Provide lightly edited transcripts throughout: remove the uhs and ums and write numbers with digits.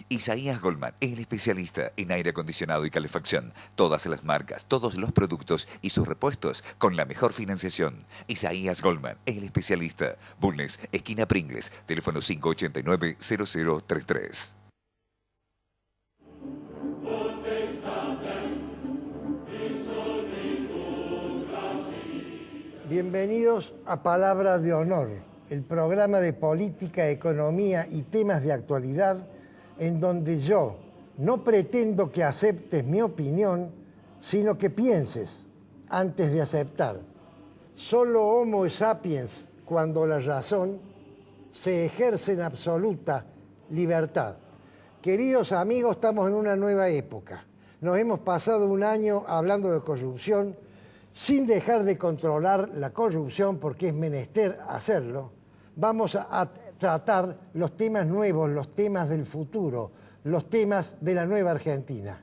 Isaías Goldman es el especialista en aire acondicionado y calefacción. Todas las marcas, todos los productos y sus repuestos con la mejor financiación. Isaías Goldman es el especialista. Bulnes, esquina Pringles, teléfono 589-0033. Bienvenidos a Palabra de Honor, el programa de política, economía y temas de actualidad en donde yo no pretendo que aceptes mi opinión, sino que pienses antes de aceptar. Solo Homo sapiens, cuando la razón se ejerce en absoluta libertad. Queridos amigos, estamos en una nueva época. Nos hemos pasado un año hablando de corrupción, sin dejar de controlar la corrupción, porque es menester hacerlo. Vamos a tratar los temas nuevos, los temas del futuro, los temas de la nueva Argentina.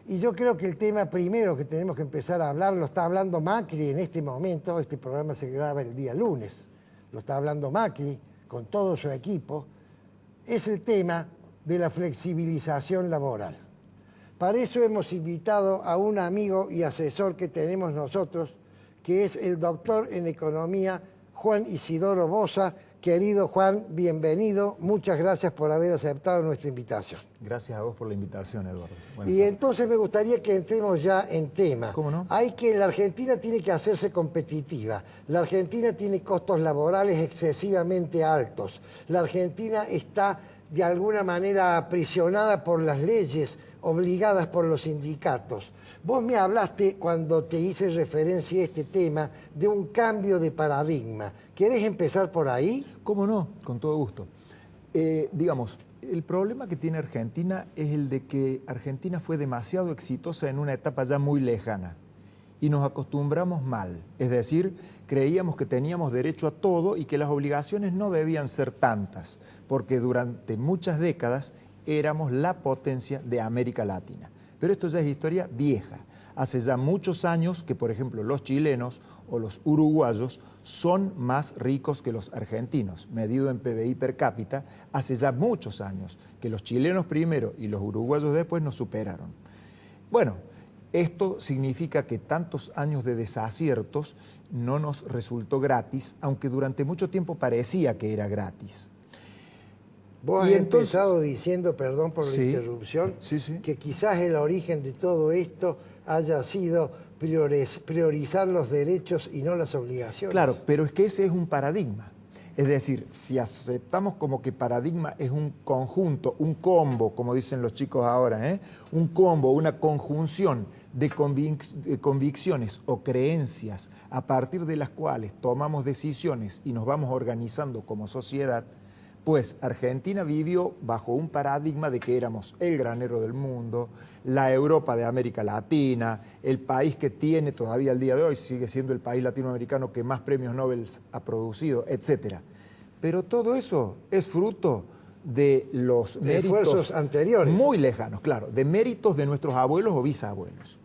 Y yo creo que el tema primero que tenemos que empezar a hablar, lo está hablando Macri en este momento, este programa se graba el día lunes, lo está hablando Macri con todo su equipo, es el tema de la flexibilización laboral. Para eso hemos invitado a un amigo y asesor que tenemos nosotros, que es el doctor en economía Juan Isidoro Boza. Querido Juan, bienvenido. Muchas gracias por haber aceptado nuestra invitación. Gracias a vos por la invitación, Eduardo. Y entonces me gustaría que entremos ya en tema. ¿Cómo no? La Argentina tiene que hacerse competitiva. La Argentina tiene costos laborales excesivamente altos. La Argentina está de alguna manera aprisionada por las leyes, obligadas por los sindicatos. Vos me hablaste, cuando te hice referencia a este tema, de un cambio de paradigma. ¿Querés empezar por ahí? ¿Cómo no? Con todo gusto. Digamos, el problema que tiene Argentina es el de que Argentina fue demasiado exitosa en una etapa ya muy lejana y nos acostumbramos mal. Es decir, creíamos que teníamos derecho a todo y que las obligaciones no debían ser tantas, porque durante muchas décadas éramos la potencia de América Latina. Pero esto ya es historia vieja. Hace ya muchos años que, por ejemplo, los chilenos o los uruguayos son más ricos que los argentinos, medido en PBI per cápita. Hace ya muchos años que los chilenos primero y los uruguayos después nos superaron. Bueno, esto significa que tantos años de desaciertos no nos resultó gratis, aunque durante mucho tiempo parecía que era gratis. Vos has empezado diciendo, perdón por la interrupción, que quizás el origen de todo esto haya sido priorizar los derechos y no las obligaciones. Claro, pero es que ese es un paradigma. Es decir, si aceptamos como que paradigma es un conjunto, un combo, como dicen los chicos ahora, un combo, una conjunción de convicciones o creencias a partir de las cuales tomamos decisiones y nos vamos organizando como sociedad, pues Argentina vivió bajo un paradigma de que éramos el granero del mundo, la Europa de América Latina, el país que tiene todavía al día de hoy, sigue siendo el país latinoamericano que más premios Nobel ha producido, etc. Pero todo eso es fruto de los esfuerzos anteriores. Muy lejanos, claro, de méritos de nuestros abuelos o bisabuelos.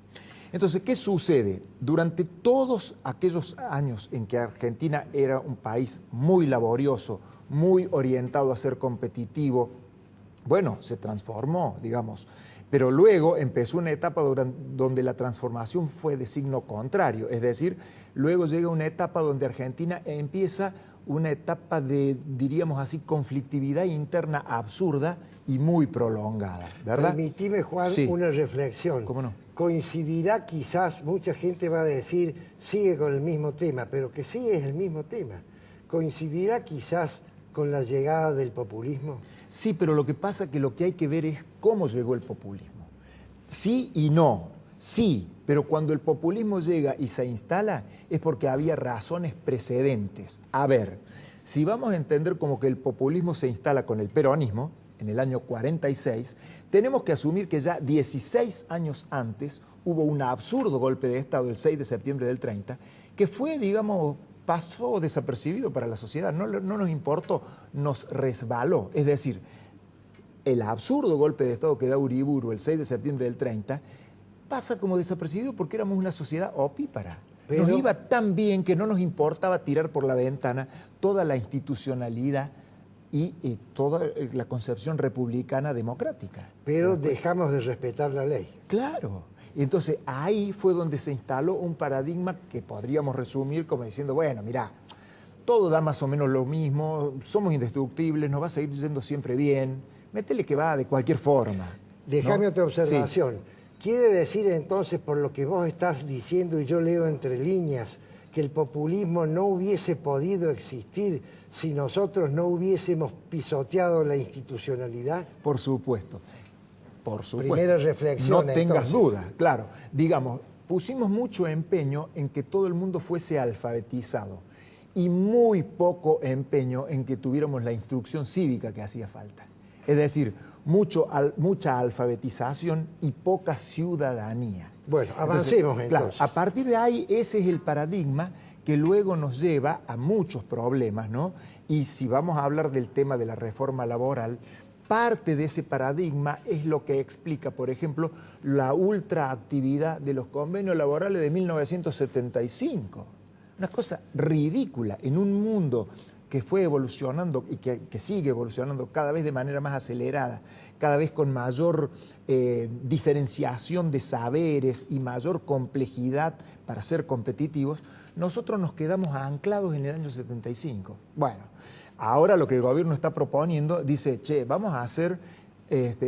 Entonces, ¿qué sucede? Durante todos aquellos años en que Argentina era un país muy laborioso, muy orientado a ser competitivo, bueno, se transformó, digamos, pero luego empezó una etapa donde la transformación fue de signo contrario, es decir, luego llega una etapa donde Argentina empieza una etapa de, diríamos así, conflictividad interna absurda y muy prolongada, ¿verdad? Permitime, Juan, una reflexión. ¿Cómo no? Coincidirá quizás, mucha gente va a decir, sigue con el mismo tema, pero que sí es el mismo tema. Coincidirá quizás con la llegada del populismo. Sí, pero lo que pasa es que lo que hay que ver es cómo llegó el populismo. Sí y no. Sí, pero cuando el populismo llega y se instala es porque había razones precedentes. A ver, si vamos a entender como que el populismo se instala con el peronismo, en el año 46, tenemos que asumir que ya 16 años antes hubo un absurdo golpe de Estado el 6 de septiembre del 30, que fue, digamos, pasó desapercibido para la sociedad, no nos importó, nos resbaló. Es decir, el absurdo golpe de Estado que da Uriburu el 6 de septiembre del 30 pasa como desapercibido porque éramos una sociedad opípara. Nos iba tan bien que no nos importaba tirar por la ventana toda la institucionalidad y toda la concepción republicana democrática. Pero dejamos de respetar la ley. Claro. Y entonces ahí fue donde se instaló un paradigma que podríamos resumir como diciendo, bueno, mirá, todo da más o menos lo mismo, somos indestructibles, nos va a seguir yendo siempre bien, métele que va de cualquier forma. Déjame ¿no? otra observación. Sí. ¿Quiere decir entonces, por lo que vos estás diciendo y yo leo entre líneas, que el populismo no hubiese podido existir si nosotros no hubiésemos pisoteado la institucionalidad? Por supuesto. Por supuesto. Primera reflexión. No tengas entonces. duda, claro. Digamos, pusimos mucho empeño en que todo el mundo fuese alfabetizado y muy poco empeño en que tuviéramos la instrucción cívica que hacía falta. Es decir, mucha alfabetización y poca ciudadanía. Bueno, avancemos entonces. Claro, a partir de ahí, ese es el paradigma que luego nos lleva a muchos problemas, ¿no? Y si vamos a hablar del tema de la reforma laboral, parte de ese paradigma es lo que explica, por ejemplo, la ultraactividad de los convenios laborales de 1975. Una cosa ridícula en un mundo que fue evolucionando y que sigue evolucionando cada vez de manera más acelerada, cada vez con mayor diferenciación de saberes y mayor complejidad para ser competitivos, nosotros nos quedamos anclados en el año 75. Bueno, ahora lo que el gobierno está proponiendo dice, che, vamos a hacer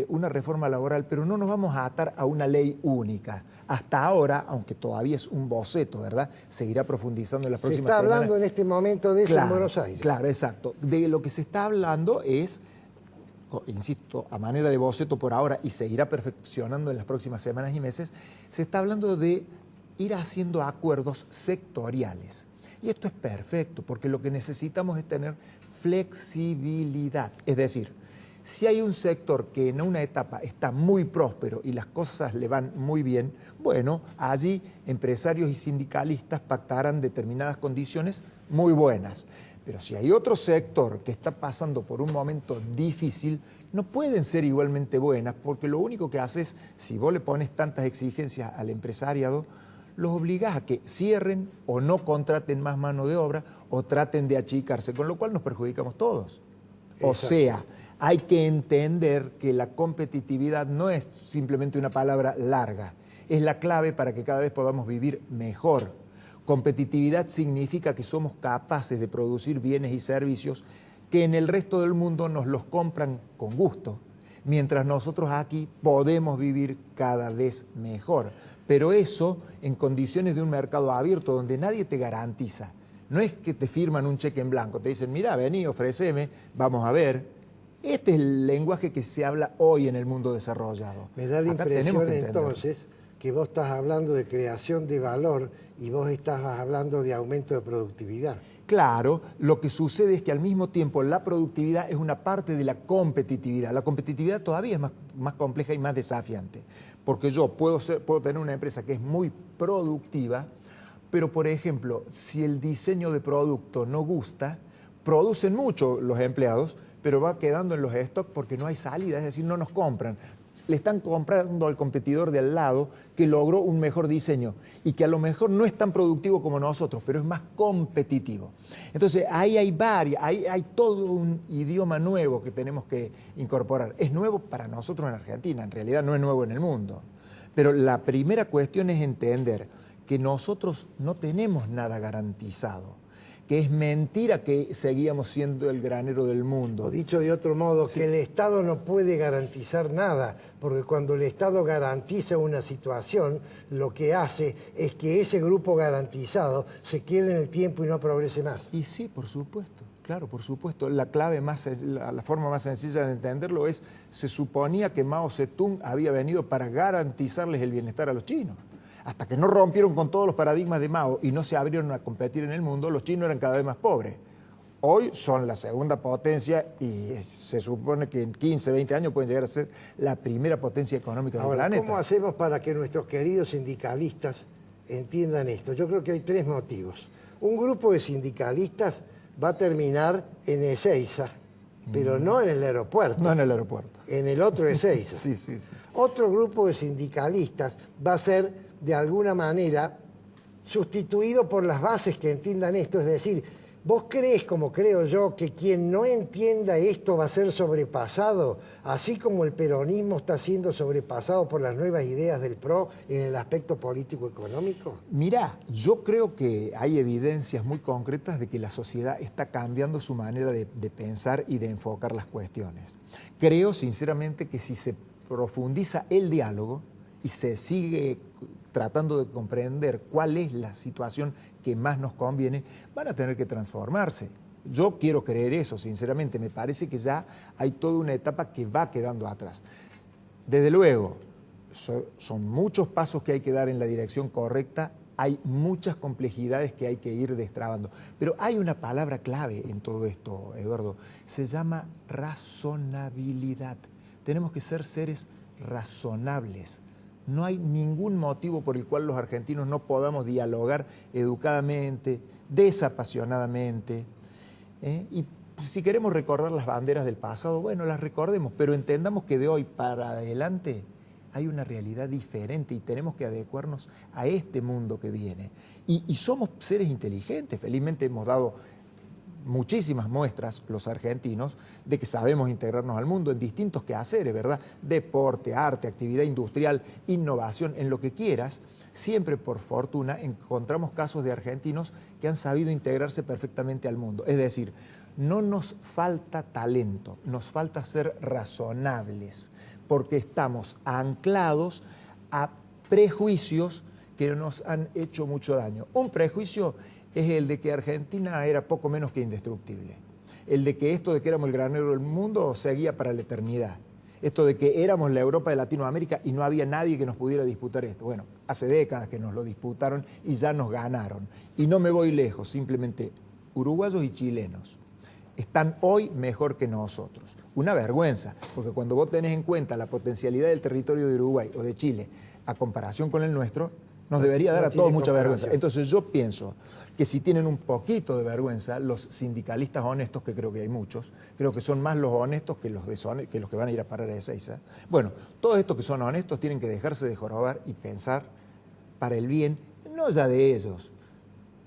una reforma laboral, pero no nos vamos a atar a una ley única. Hasta ahora, aunque todavía es un boceto, ¿verdad? Seguirá profundizando en las próximas semanas. Se está hablando en este momento de eso en Buenos Aires. Claro, exacto. De lo que se está hablando es, insisto, a manera de boceto por ahora y seguirá perfeccionando en las próximas semanas y meses, se está hablando de ir haciendo acuerdos sectoriales. Y esto es perfecto, porque lo que necesitamos es tener flexibilidad. Es decir, si hay un sector que en una etapa está muy próspero y las cosas le van muy bien, bueno, allí empresarios y sindicalistas pactarán determinadas condiciones muy buenas. Pero si hay otro sector que está pasando por un momento difícil, no pueden ser igualmente buenas, porque lo único que haces, si vos le pones tantas exigencias al empresariado, los obligás a que cierren o no contraten más mano de obra o traten de achicarse, con lo cual nos perjudicamos todos. O sea, hay que entender que la competitividad no es simplemente una palabra larga, es la clave para que cada vez podamos vivir mejor. Competitividad significa que somos capaces de producir bienes y servicios que en el resto del mundo nos los compran con gusto, mientras nosotros aquí podemos vivir cada vez mejor. Pero eso en condiciones de un mercado abierto donde nadie te garantiza. No es que te firman un cheque en blanco, te dicen, mira, vení, ofréceme, vamos a ver. Este es el lenguaje que se habla hoy en el mundo desarrollado. Me da la impresión entonces que vos estás hablando de creación de valor y vos estás hablando de aumento de productividad. Claro, lo que sucede es que al mismo tiempo la productividad es una parte de la competitividad. La competitividad todavía es más compleja y más desafiante, porque yo puedo tener una empresa que es muy productiva, pero, por ejemplo, si el diseño de producto no gusta, producen mucho los empleados, pero va quedando en los stocks porque no hay salida, es decir, no nos compran. Le están comprando al competidor de al lado que logró un mejor diseño y que a lo mejor no es tan productivo como nosotros, pero es más competitivo. Entonces, ahí hay todo un idioma nuevo que tenemos que incorporar. Es nuevo para nosotros en Argentina, en realidad no es nuevo en el mundo. Pero la primera cuestión es entender que nosotros no tenemos nada garantizado, que es mentira que seguíamos siendo el granero del mundo. O dicho de otro modo, sí, que el Estado no puede garantizar nada, porque cuando el Estado garantiza una situación, lo que hace es que ese grupo garantizado se quede en el tiempo y no progrese más. Y sí, por supuesto, claro, por supuesto. La forma más sencilla de entenderlo es, se suponía que Mao Zedong había venido para garantizarles el bienestar a los chinos. Hasta que no rompieron con todos los paradigmas de Mao y no se abrieron a competir en el mundo, los chinos eran cada vez más pobres. Hoy son la segunda potencia y se supone que en 15, 20 años pueden llegar a ser la primera potencia económica del planeta. ¿Cómo hacemos para que nuestros queridos sindicalistas entiendan esto? Yo creo que hay tres motivos. Un grupo de sindicalistas va a terminar en Ezeiza, pero no en el aeropuerto. No en el aeropuerto. En el otro Ezeiza. Sí, sí, sí. Otro grupo de sindicalistas va a ser, de alguna manera, sustituido por las bases que entiendan esto, es decir, ¿Vos crees, como creo yo, que quien no entienda esto va a ser sobrepasado, así como el peronismo está siendo sobrepasado por las nuevas ideas del PRO en el aspecto político-económico? Mirá, yo creo que hay evidencias muy concretas de que la sociedad está cambiando su manera de pensar y de enfocar las cuestiones. Creo sinceramente que si se profundiza el diálogo y se sigue tratando de comprender cuál es la situación que más nos conviene, van a tener que transformarse. Yo quiero creer eso, sinceramente. Me parece que ya hay toda una etapa que va quedando atrás. Desde luego, son muchos pasos que hay que dar en la dirección correcta, hay muchas complejidades que hay que ir destrabando. Pero hay una palabra clave en todo esto, Eduardo. Se llama razonabilidad. Tenemos que ser seres razonables. No hay ningún motivo por el cual los argentinos no podamos dialogar educadamente, desapasionadamente. Y si queremos recordar las banderas del pasado, bueno, las recordemos, pero entendamos que de hoy para adelante hay una realidad diferente y tenemos que adecuarnos a este mundo que viene. Y somos seres inteligentes, felizmente hemos dado muchísimas muestras, los argentinos, de que sabemos integrarnos al mundo en distintos quehaceres, ¿verdad? Deporte, arte, actividad industrial, innovación, en lo que quieras. Siempre, por fortuna, encontramos casos de argentinos que han sabido integrarse perfectamente al mundo. Es decir, no nos falta talento, nos falta ser razonables, porque estamos anclados a prejuicios que nos han hecho mucho daño. Un prejuicio es el de que Argentina era poco menos que indestructible. El de que esto de que éramos el granero del mundo seguía para la eternidad. Esto de que éramos la Europa de Latinoamérica y no había nadie que nos pudiera disputar esto. Bueno, hace décadas que nos lo disputaron y ya nos ganaron. Y no me voy lejos, simplemente uruguayos y chilenos están hoy mejor que nosotros. Una vergüenza, porque cuando vos tenés en cuenta la potencialidad del territorio de Uruguay o de Chile a comparación con el nuestro, nos debería dar a todos mucha vergüenza. Entonces yo pienso que si tienen un poquito de vergüenza, los sindicalistas honestos, que creo que hay muchos, creo que son más los honestos que los que van a ir a parar a Ezeiza. Bueno, todos estos que son honestos tienen que dejarse de jorobar y pensar para el bien, no ya de ellos,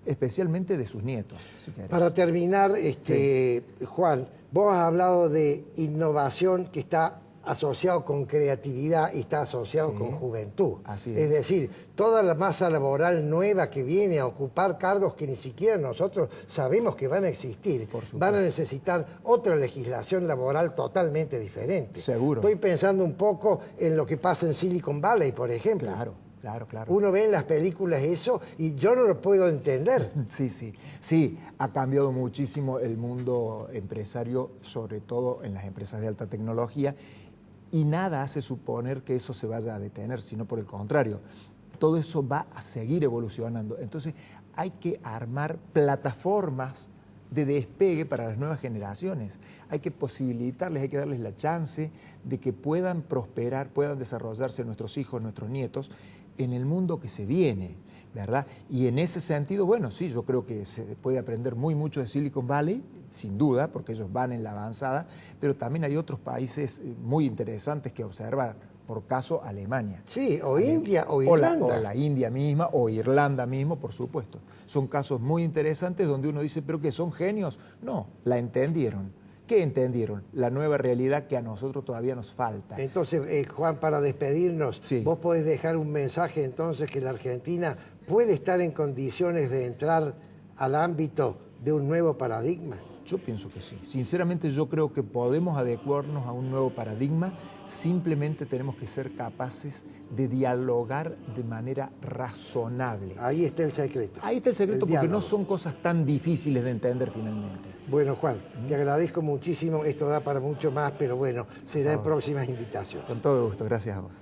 especialmente de sus nietos. Si para terminar, sí. Juan, vos has hablado de innovación que está asociado con creatividad y está asociado sí, con juventud. Así es decir, toda la masa laboral nueva que viene a ocupar cargos que ni siquiera nosotros sabemos que van a existir, van a necesitar otra legislación laboral totalmente diferente. Seguro. Estoy pensando un poco en lo que pasa en Silicon Valley, por ejemplo. Claro. Uno ve en las películas eso y yo no lo puedo entender. Sí, ha cambiado muchísimo el mundo empresario, sobre todo en las empresas de alta tecnología, y nada hace suponer que eso se vaya a detener, sino por el contrario, todo eso va a seguir evolucionando. Entonces hay que armar plataformas de despegue para las nuevas generaciones. Hay que posibilitarles, hay que darles la chance de que puedan prosperar, puedan desarrollarse nuestros hijos, nuestros nietos, en el mundo que se viene, ¿verdad? Y en ese sentido, bueno, sí, yo creo que se puede aprender mucho de Silicon Valley, sin duda, porque ellos van en la avanzada, pero también hay otros países muy interesantes que observar, por caso Alemania. Sí, o India o Irlanda. O la India misma, o Irlanda mismo, por supuesto. Son casos muy interesantes donde uno dice, ¿pero qué? ¿Son genios? No, la entendieron. ¿Qué entendieron? La nueva realidad que a nosotros todavía nos falta. Entonces, Juan, para despedirnos, sí, vos podés dejar un mensaje entonces que la Argentina puede estar en condiciones de entrar al ámbito de un nuevo paradigma. Yo pienso que sí. Sinceramente yo creo que podemos adecuarnos a un nuevo paradigma, simplemente tenemos que ser capaces de dialogar de manera razonable. Ahí está el secreto. Ahí está el secreto, porque no son cosas tan difíciles de entender finalmente. Bueno, Juan, te agradezco muchísimo, esto da para mucho más, pero bueno, será en próximas invitaciones. Con todo gusto, gracias a vos.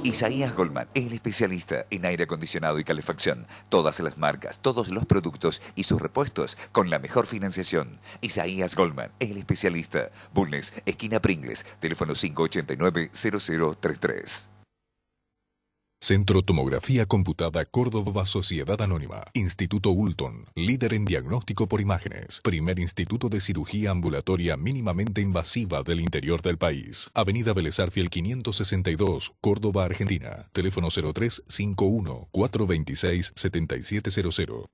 Isaías Goldman, el especialista en aire acondicionado y calefacción. Todas las marcas, todos los productos y sus repuestos con la mejor financiación. Isaías Goldman, el especialista. Bulnes, esquina Pringles, teléfono 589-0033. Centro Tomografía Computada Córdoba Sociedad Anónima. Instituto Ulton, líder en diagnóstico por imágenes. Primer instituto de cirugía ambulatoria mínimamente invasiva del interior del país. Avenida Vélez Arfiel 562, Córdoba, Argentina. Teléfono 0351 426 7700.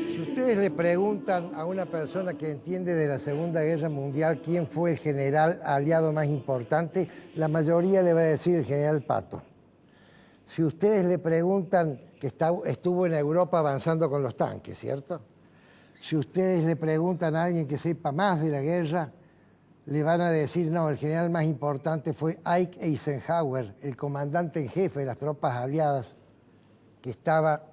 Si ustedes le preguntan a una persona que entiende de la Segunda Guerra Mundial quién fue el general aliado más importante, la mayoría le va a decir el general Pato. Si ustedes le preguntan que estuvo en Europa avanzando con los tanques, ¿cierto? Si ustedes le preguntan a alguien que sepa más de la guerra, le van a decir, no, el general más importante fue Ike Eisenhower, el comandante en jefe de las tropas aliadas, que estaba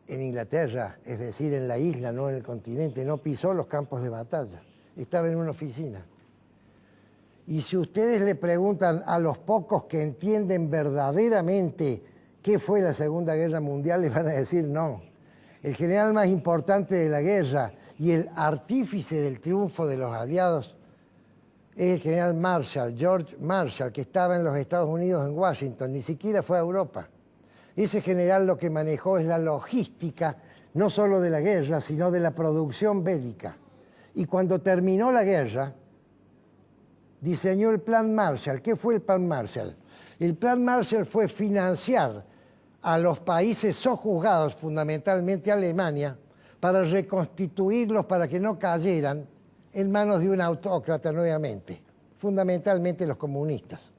en Inglaterra, es decir, en la isla, no en el continente, no pisó los campos de batalla, estaba en una oficina. Y si ustedes le preguntan a los pocos que entienden verdaderamente qué fue la Segunda Guerra Mundial, les van a decir no. El general más importante de la guerra y el artífice del triunfo de los aliados es el general Marshall, George Marshall, que estaba en los Estados Unidos, en Washington, ni siquiera fue a Europa. Ese general lo que manejó es la logística, no solo de la guerra, sino de la producción bélica. Y cuando terminó la guerra, diseñó el Plan Marshall. ¿Qué fue el Plan Marshall? El Plan Marshall fue financiar a los países sojuzgados, fundamentalmente Alemania, para reconstituirlos para que no cayeran en manos de un autócrata nuevamente, fundamentalmente los comunistas.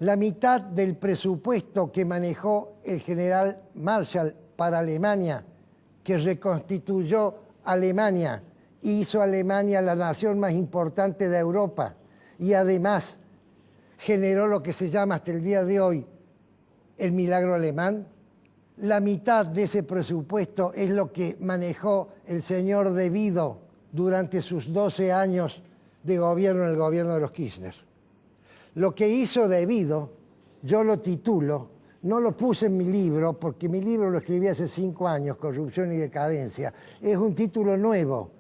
La mitad del presupuesto que manejó el general Marshall para Alemania, que reconstituyó Alemania, hizo Alemania la nación más importante de Europa y además generó lo que se llama hasta el día de hoy el milagro alemán. La mitad de ese presupuesto es lo que manejó el señor De Vido durante sus 12 años de gobierno en el gobierno de los Kirchner. Lo que hizo De Vido, yo lo titulo, no lo puse en mi libro, porque mi libro lo escribí hace 5 años, Corrupción y Decadencia. Es un título nuevo.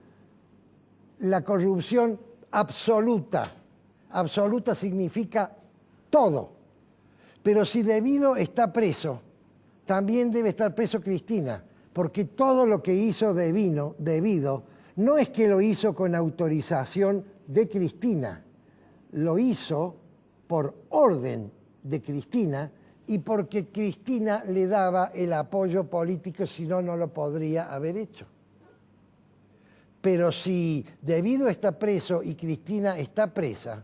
La corrupción absoluta. Absoluta significa todo. Pero si De Vido está preso, también debe estar preso Cristina, porque todo lo que hizo De Vido no es que lo hizo con autorización de Cristina, lo hizo por orden de Cristina y porque Cristina le daba el apoyo político, si no, no lo podría haber hecho. Pero si De Vido está preso y Cristina está presa,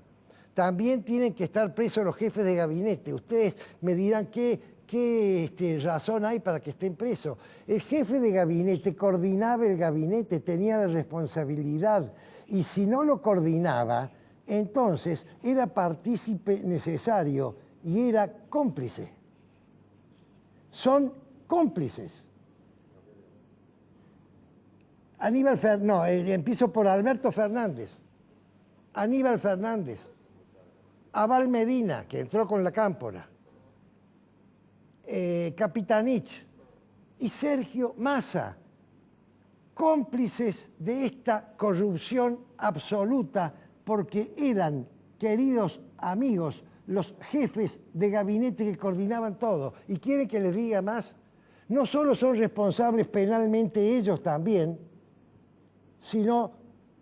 también tienen que estar presos los jefes de gabinete. Ustedes me dirán qué razón hay para que estén presos. El jefe de gabinete coordinaba el gabinete, tenía la responsabilidad, y si no lo coordinaba, entonces era partícipe necesario y era cómplice. Son cómplices. Empiezo por Alberto Fernández, Aníbal Fernández, Abal Medina, que entró con la Cámpora, Capitanich y Sergio Massa, cómplices de esta corrupción absoluta, porque eran queridos amigos, los jefes de gabinete que coordinaban todo. ¿Y quieren que les diga más? No solo son responsables penalmente ellos también, sino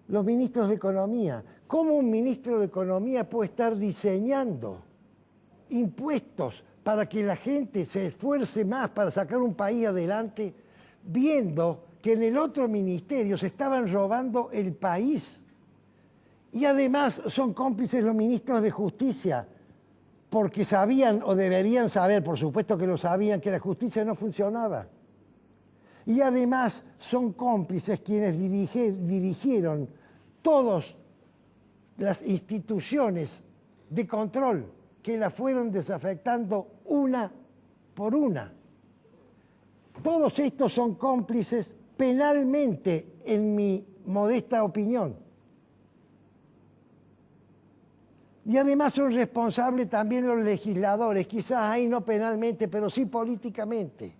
los ministros de Economía. ¿Cómo un ministro de Economía puede estar diseñando impuestos para que la gente se esfuerce más para sacar un país adelante, viendo que en el otro ministerio se estaban robando el país? Y además son cómplices los ministros de Justicia, porque sabían o deberían saber, por supuesto que lo sabían, que la justicia no funcionaba. Y además son cómplices quienes dirigieron todas las instituciones de control que la fueron desafectando una por una. Todos estos son cómplices penalmente, en mi modesta opinión. Y además son responsables también los legisladores, quizás ahí no penalmente, pero sí políticamente.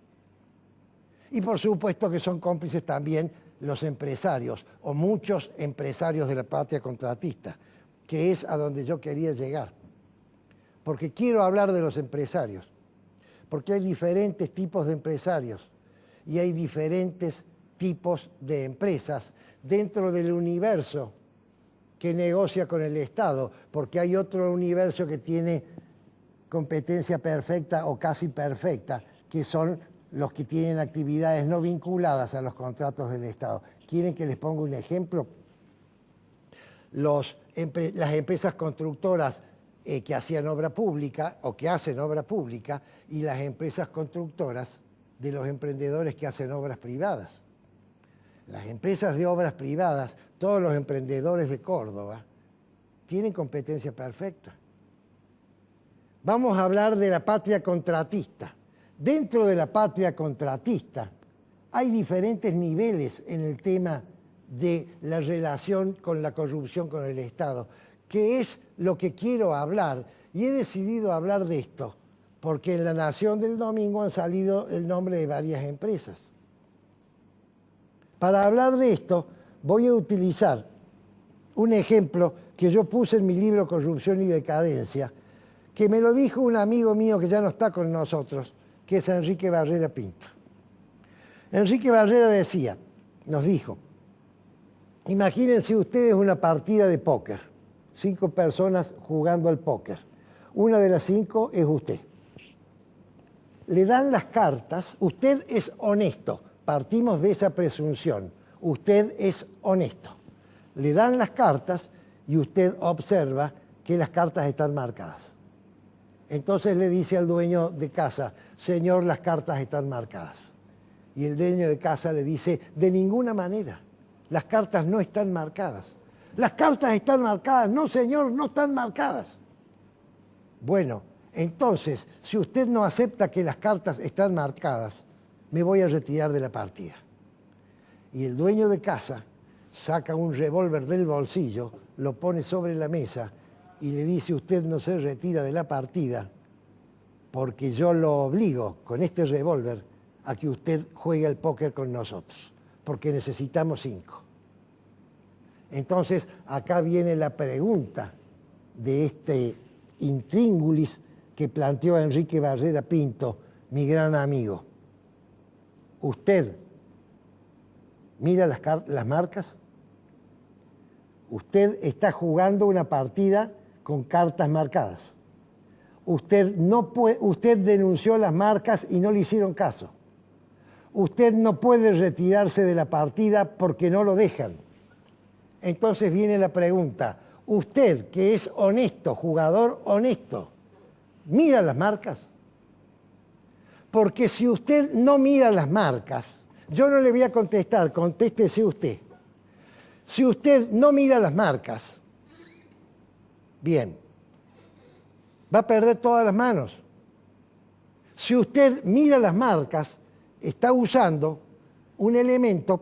Y por supuesto que son cómplices también los empresarios, o muchos empresarios de la patria contratista, que es a donde yo quería llegar. Porque quiero hablar de los empresarios, porque hay diferentes tipos de empresarios y hay diferentes tipos de empresas dentro del universo que negocia con el Estado, porque hay otro universo que tiene competencia perfecta o casi perfecta, que son los que tienen actividades no vinculadas a los contratos del Estado. ¿Quieren que les ponga un ejemplo? Las empresas constructoras que hacían obra pública o que hacen obra pública y las empresas constructoras de los emprendedores que hacen obras privadas. Las empresas de obras privadas, todos los emprendedores de Córdoba, tienen competencia perfecta. Vamos a hablar de la patria contratista. Dentro de la patria contratista hay diferentes niveles en el tema de la relación con la corrupción con el Estado, que es lo que quiero hablar. Y he decidido hablar de esto porque en La Nación del domingo han salido el nombre de varias empresas. Para hablar de esto, voy a utilizar un ejemplo que yo puse en mi libro Corrupción y Decadencia, que me lo dijo un amigo mío que ya no está con nosotros, que es Enrique Barrera Pinto. Enrique Barrera nos dijo, imagínense ustedes una partida de póker, 5 personas jugando al póker. Una de las 5 es usted. Le dan las cartas, usted es honesto. Partimos de esa presunción. Usted es honesto. Le dan las cartas y usted observa que las cartas están marcadas. Entonces le dice al dueño de casa, señor, las cartas están marcadas. Y el dueño de casa le dice, de ninguna manera, las cartas no están marcadas. Las cartas están marcadas. No, señor, no están marcadas. Bueno, entonces, si usted no acepta que las cartas están marcadas, me voy a retirar de la partida. Y el dueño de casa saca un revólver del bolsillo, lo pone sobre la mesa y le dice, usted no se retira de la partida porque yo lo obligo con este revólver a que usted juegue al póker con nosotros, porque necesitamos 5. Entonces, acá viene la pregunta de este intríngulis que planteó Enrique Barrera Pinto, mi gran amigo. ¿Usted mira las marcas? Usted está jugando una partida con cartas marcadas. Usted denunció las marcas y no le hicieron caso. Usted no puede retirarse de la partida porque no lo dejan. Entonces viene la pregunta, usted que es honesto, jugador honesto, ¿mira las marcas? Porque si usted no mira las marcas, yo no le voy a contestar, contéstese usted. Si usted no mira las marcas, bien, va a perder todas las manos. Si usted mira las marcas, está usando un elemento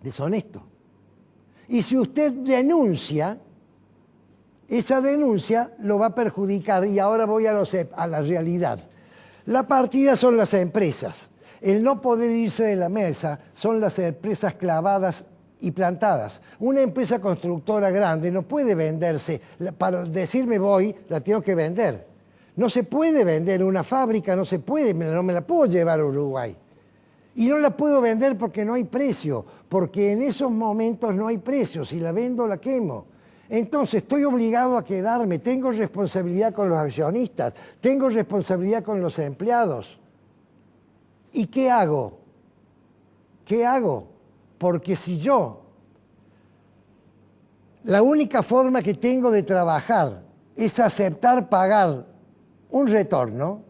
deshonesto. Y si usted denuncia, esa denuncia lo va a perjudicar. Y ahora voy a la realidad. La partida son las empresas. El no poder irse de la mesa son las empresas clavadas y plantadas. Una empresa constructora grande no puede venderse. Para decirme voy, la tengo que vender. No se puede vender una fábrica, no se puede, no me la puedo llevar a Uruguay. Y no la puedo vender porque no hay precio, porque en esos momentos no hay precio. Si la vendo, la quemo. Entonces estoy obligado a quedarme, tengo responsabilidad con los accionistas, tengo responsabilidad con los empleados. ¿Y qué hago? ¿Qué hago? Porque si yo, la única forma que tengo de trabajar es aceptar pagar un retorno,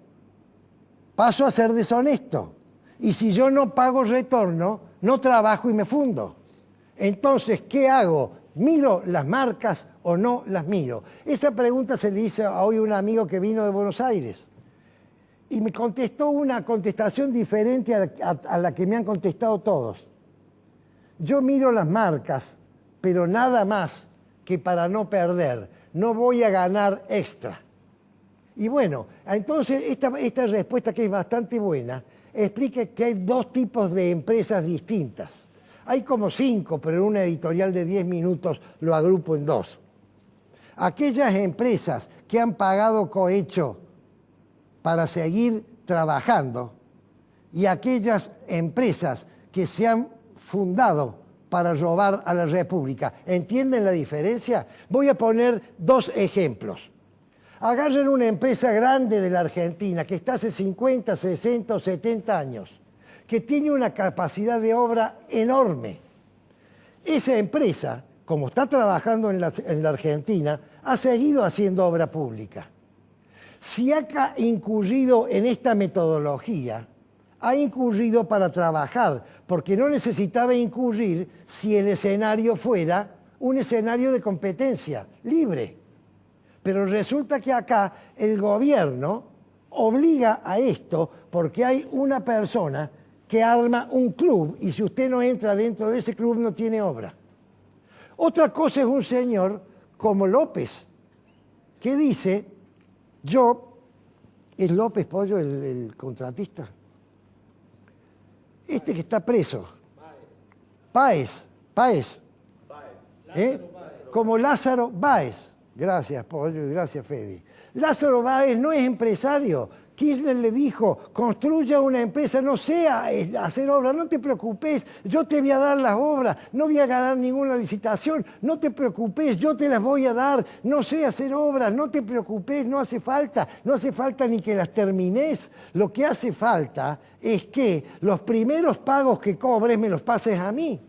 paso a ser deshonesto. Y si yo no pago retorno, no trabajo y me fundo. Entonces, ¿qué hago? ¿Miro las marcas o no las miro? Esa pregunta se le hizo hoy a un amigo que vino de Buenos Aires. Y me contestó una contestación diferente a la que me han contestado todos. Yo miro las marcas, pero nada más que para no perder. No voy a ganar extra. Y bueno, entonces esta respuesta, que es bastante buena, explica que hay dos tipos de empresas distintas. Hay como 5, pero en una editorial de 10 minutos lo agrupo en 2. Aquellas empresas que han pagado cohecho para seguir trabajando y aquellas empresas que se han fundado para robar a la República. ¿Entienden la diferencia? Voy a poner 2 ejemplos. Agarren una empresa grande de la Argentina que está hace 50, 60 o 70 años, que tiene una capacidad de obra enorme. Esa empresa, como está trabajando en la Argentina, ha seguido haciendo obra pública. Si ha incurrido en esta metodología, ha incurrido para trabajar, porque no necesitaba incurrir si el escenario fuera un escenario de competencia libre. Pero resulta que acá el gobierno obliga a esto porque hay una persona que arma un club y si usted no entra dentro de ese club no tiene obra. Otra cosa es un señor como López, que dice, ¿es López Pollo el contratista? Este que está preso. Páez. Como Lázaro Báez. Gracias, Pollo, y gracias, Fede. Lázaro Báez no es empresario. Kirchner le dijo, construya una empresa, no sea hacer obras, no te preocupes, yo te voy a dar las obras, no voy a ganar ninguna licitación, no te preocupes, yo te las voy a dar, no sé hacer obras, no te preocupes, no hace falta ni que las termines. Lo que hace falta es que los primeros pagos que cobres me los pases a mí.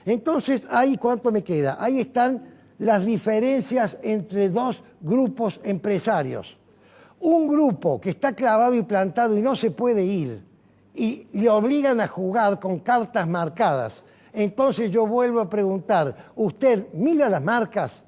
Entonces, ahí, ¿cuánto me queda? Ahí están las diferencias entre 2 grupos empresarios. Un grupo que está clavado y plantado y no se puede ir y le obligan a jugar con cartas marcadas. Entonces yo vuelvo a preguntar, ¿usted mira las marcas?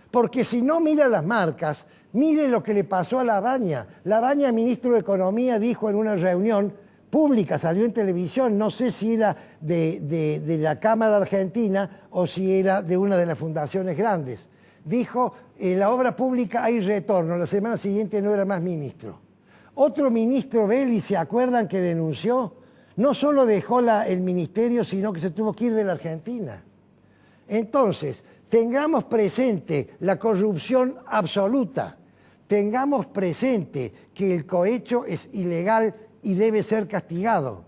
Porque si no mira las marcas, mire lo que le pasó a Labaña. Labaña, ministro de Economía, dijo en una reunión pública, salió en televisión, no sé si era de la Cámara Argentina o si era de una de las fundaciones grandes. Dijo, en la obra pública hay retorno, la semana siguiente no era más ministro. Otro ministro, Belli, ¿se acuerdan que denunció? No solo dejó el ministerio, sino que se tuvo que ir de la Argentina. Entonces, tengamos presente la corrupción absoluta, tengamos presente que el cohecho es ilegal y debe ser castigado,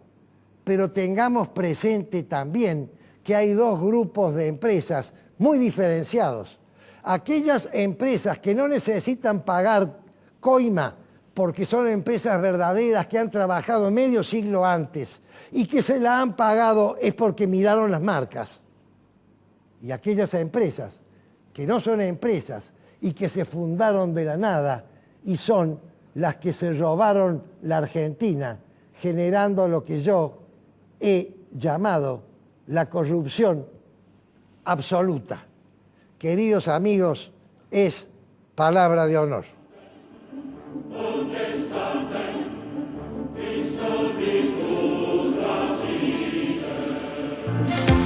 pero tengamos presente también que hay 2 grupos de empresas muy diferenciados. Aquellas empresas que no necesitan pagar coima porque son empresas verdaderas que han trabajado medio siglo antes y que se la han pagado es porque miraron las marcas. Y aquellas empresas que no son empresas y que se fundaron de la nada y son las que se robaron la Argentina, generando lo que yo he llamado la corrupción absoluta. Queridos amigos, es palabra de honor. Thank you.